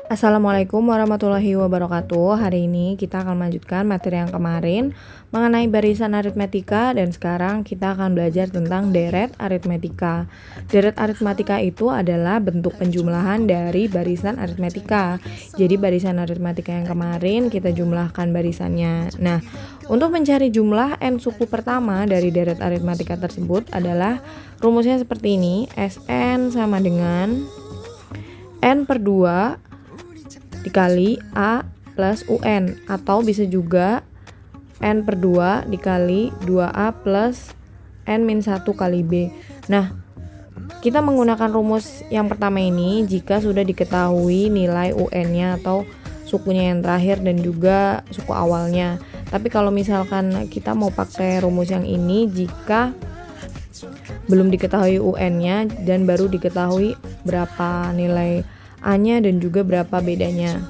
Assalamualaikum warahmatullahi wabarakatuh. Hari ini kita akan melanjutkan materi yang kemarin mengenai barisan aritmetika, dan sekarang kita akan belajar tentang deret aritmetika. Deret aritmetika itu adalah bentuk penjumlahan dari barisan aritmetika. Jadi barisan aritmetika yang kemarin kita jumlahkan barisannya. Nah, untuk mencari jumlah n suku pertama dari deret aritmetika tersebut adalah rumusnya seperti ini. Sn sama dengan n per 2 dikali A plus UN, atau bisa juga N per 2 dikali 2A plus N min 1 kali B. Nah, kita menggunakan rumus yang pertama ini jika sudah diketahui nilai UN-nya atau sukunya yang terakhir dan juga suku awalnya. Tapi kalau misalkan kita mau pakai rumus yang ini jika belum diketahui UN-nya dan baru diketahui berapa nilai A-nya dan juga berapa bedanya.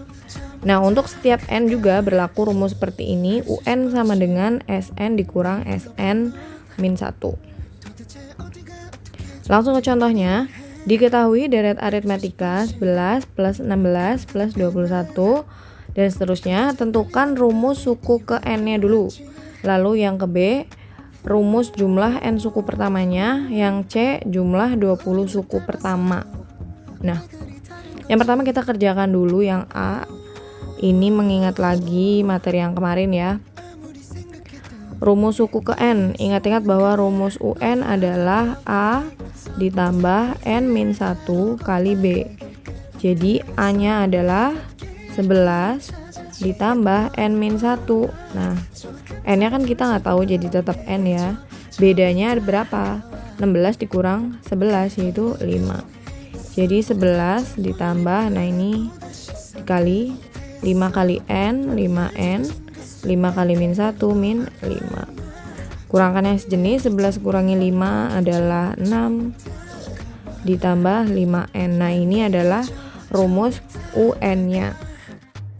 Nah, untuk setiap N juga berlaku rumus seperti ini. UN sama dengan SN dikurang SN min 1. Langsung ke contohnya. Diketahui deret aritmetika 11 plus 16 plus 21 dan seterusnya. Tentukan rumus suku ke N-nya dulu. Lalu yang ke B, rumus jumlah N suku pertamanya. Yang C, jumlah 20 suku pertama. Nah, yang pertama kita kerjakan dulu yang A. Ini mengingat lagi materi yang kemarin ya. Rumus suku ke N. Ingat-ingat bahwa rumus UN adalah A ditambah N min 1 kali B. Jadi A-nya adalah 11 ditambah N min 1. Nah, N-nya kan kita nggak tahu jadi tetap N ya. Bedanya berapa? 16 dikurang 11 yaitu 5. Jadi 11 ditambah, nah ini dikali 5 kali N, 5N, 5 kali min 1, min 5. Kurangkan yang sejenis, 11 kurangi 5 adalah 6, ditambah 5N. Nah, ini adalah rumus UN-nya.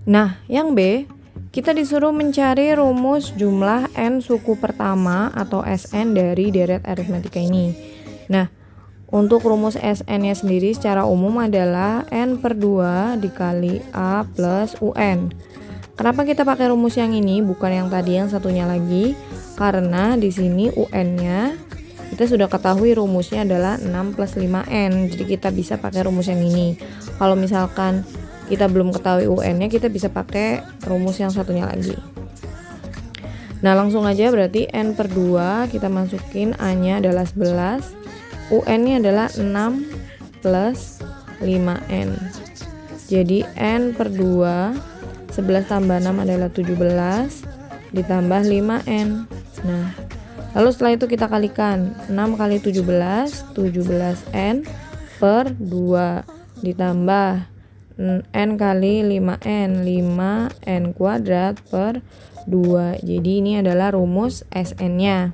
Nah, yang B, kita disuruh mencari rumus jumlah N suku pertama atau SN dari deret aritmetika ini. Nah, untuk rumus SN-nya sendiri secara umum adalah N per 2 dikali A plus UN. Kenapa kita pakai rumus yang ini bukan yang tadi yang satunya lagi? Karena di sini UN-nya kita sudah ketahui rumusnya adalah 6 plus 5N. Jadi kita bisa pakai rumus yang ini. Kalau misalkan kita belum ketahui UN-nya, kita bisa pakai rumus yang satunya lagi. Nah, langsung aja berarti N per 2 kita masukin, A-nya adalah 11. UN-nya adalah 6 plus 5N. Jadi N per 2, 11 tambah 6 adalah 17, ditambah 5N. Nah, lalu setelah itu kita kalikan. 6 kali 17, 17N per 2, ditambah N kali 5N, 5N kuadrat per 2. Jadi ini adalah rumus SN-nya.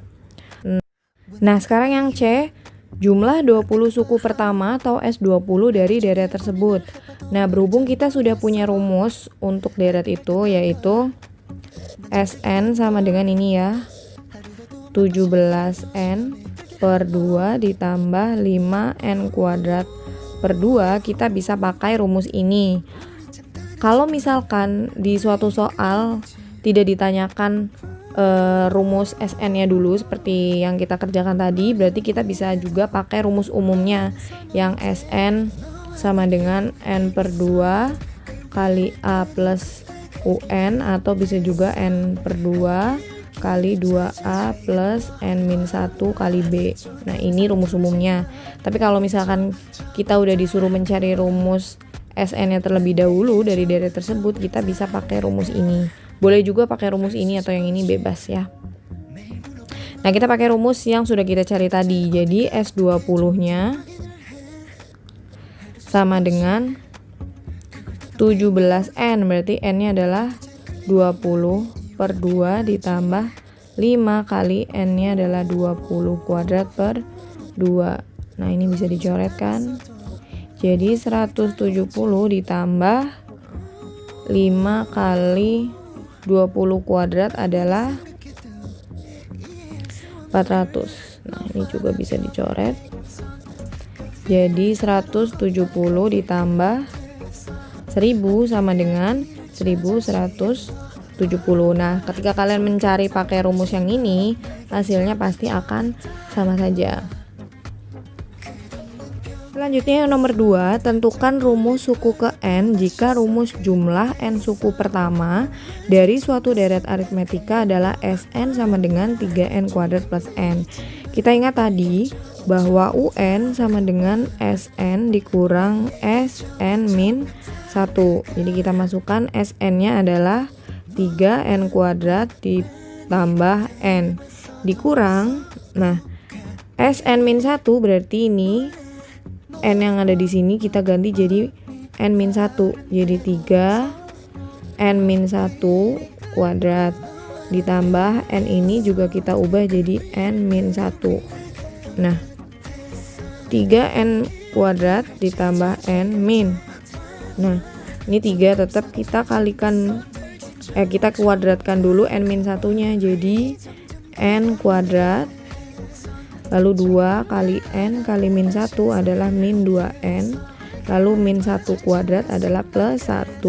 Nah, sekarang yang C, jumlah 20 suku pertama atau S20 dari deret tersebut. Nah, berhubung kita sudah punya rumus untuk deret itu, yaitu SN sama dengan ini ya, 17N per 2 ditambah 5N kuadrat per 2, kita bisa pakai rumus ini. Kalau misalkan di suatu soal tidak ditanyakan rumus SN-nya dulu seperti yang kita kerjakan tadi, berarti kita bisa juga pakai rumus umumnya yang SN sama dengan N per 2 kali A plus UN, atau bisa juga N per 2 kali 2A plus N min 1 kali B. Nah, ini rumus umumnya. Tapi kalau misalkan kita udah disuruh mencari rumus SN-nya terlebih dahulu dari deret tersebut, kita bisa pakai rumus ini. Boleh juga pakai rumus ini atau yang ini, bebas ya. Nah, kita pakai rumus yang sudah kita cari tadi. Jadi S20-nya sama dengan 17N. Berarti N-nya adalah 20 per 2 ditambah 5 kali N-nya adalah 20 kuadrat per 2. Nah, ini bisa dicoret kan? Jadi 170 ditambah 5 kali 20 kuadrat adalah 400. Nah, ini juga bisa dicoret. Jadi 170 ditambah 1000 sama dengan 1170. Nah, ketika kalian mencari pakai rumus yang ini, hasilnya pasti akan sama saja. Selanjutnya yang nomor 2, tentukan rumus suku ke n jika rumus jumlah n suku pertama dari suatu deret aritmetika adalah Sn sama dengan 3n kuadrat plus n. Kita ingat tadi bahwa UN sama dengan Sn dikurang Sn min 1. Jadi kita masukkan Sn-nya adalah 3n kuadrat ditambah n dikurang. Nah, Sn min 1 berarti ini n yang ada di sini kita ganti jadi n min 1. Jadi 3 n min 1 kuadrat ditambah n ini juga kita ubah jadi n min 1. Nah, 3n kuadrat ditambah n min. Nah, ini 3 tetap kita kalikan kita kuadratkan dulu n min 1-nya jadi n kuadrat, lalu 2 kali n kali min 1 adalah min 2n, lalu min 1 kuadrat adalah plus 1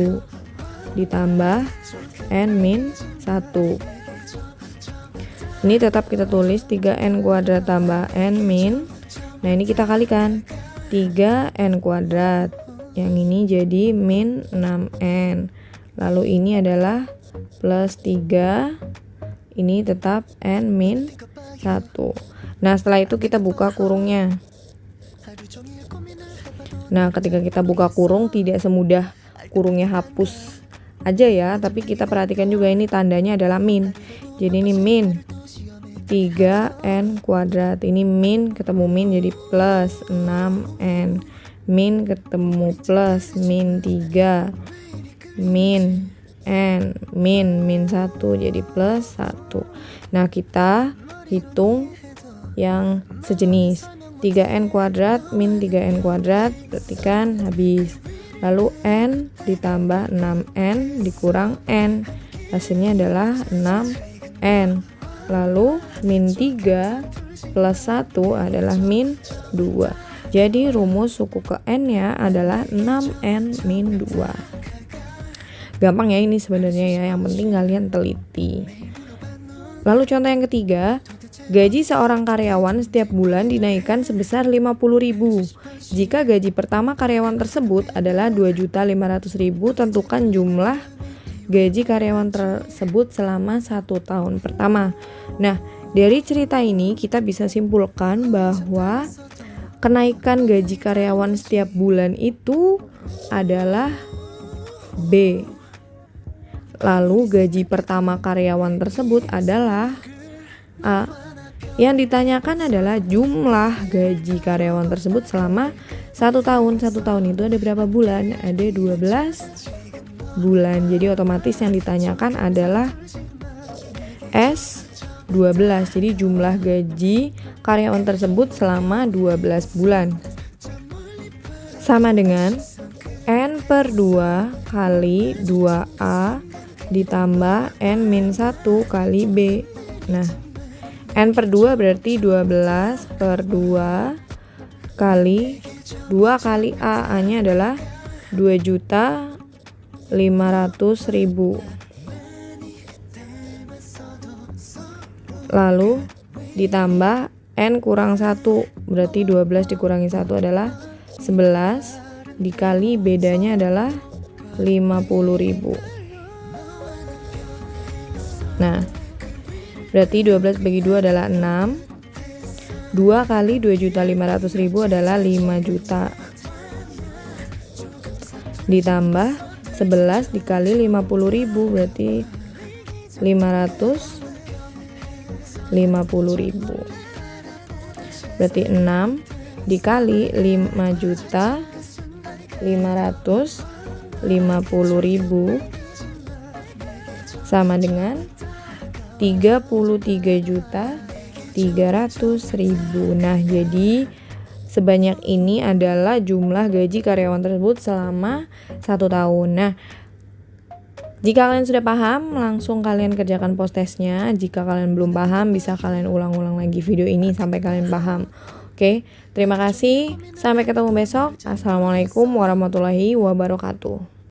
ditambah n min 1. Ini tetap kita tulis 3n kuadrat tambah n min. Nah, ini kita kalikan 3n kuadrat, yang ini jadi min 6n, lalu ini adalah plus 3, ini tetap n min 1. Nah, setelah itu kita buka kurungnya. Nah, ketika kita buka kurung tidak semudah kurungnya hapus aja ya, tapi kita perhatikan juga ini tandanya adalah min. Jadi ini min 3n kuadrat, ini min ketemu min jadi plus 6n, min ketemu plus min 3, min n, min 1 jadi plus 1. Nah, kita hitung yang sejenis. 3n kuadrat min 3n kuadrat berarti kan habis. Lalu n ditambah 6n dikurang n, hasilnya adalah 6n. Lalu min 3 plus 1 adalah min 2. Jadi rumus suku ke n nya adalah 6n min 2. Gampang ya ini sebenarnya ya, yang penting kalian teliti. Lalu contoh yang ketiga, gaji seorang karyawan setiap bulan dinaikkan sebesar 50.000. Jika gaji pertama karyawan tersebut adalah 2.500.000, tentukan jumlah gaji karyawan tersebut selama 1 tahun pertama. Nah, dari cerita ini kita bisa simpulkan bahwa kenaikan gaji karyawan setiap bulan itu adalah B. Lalu gaji pertama karyawan tersebut adalah A. Yang ditanyakan adalah jumlah gaji karyawan tersebut selama 1 tahun. 1 tahun itu ada berapa bulan? Ada 12 bulan. Jadi otomatis yang ditanyakan adalah S12. Jadi jumlah gaji karyawan tersebut selama 12 bulan sama dengan N per 2 kali 2A ditambah N min 1 kali B. Nah, N per 2 berarti 12 per 2 kali 2 kali A nya adalah 2.500.000. Lalu ditambah N kurang 1 berarti 12 dikurangi 1 adalah 11 dikali bedanya adalah 50.000. Nah, berarti 12 bagi 2 adalah 6. 2 kali 2.500.000 adalah 5 juta. Ditambah 11 dikali 50.000 berarti 550.000. Berarti 6 dikali 5 juta 550.000 sama dengan 33.300.000. Nah, jadi sebanyak ini adalah jumlah gaji karyawan tersebut selama 1 tahun. Nah, jika kalian sudah paham, langsung kalian kerjakan post testnya. Jika kalian belum paham, bisa kalian ulang-ulang lagi video ini sampai kalian paham. Oke, terima kasih. Sampai ketemu besok. Assalamualaikum warahmatullahi wabarakatuh.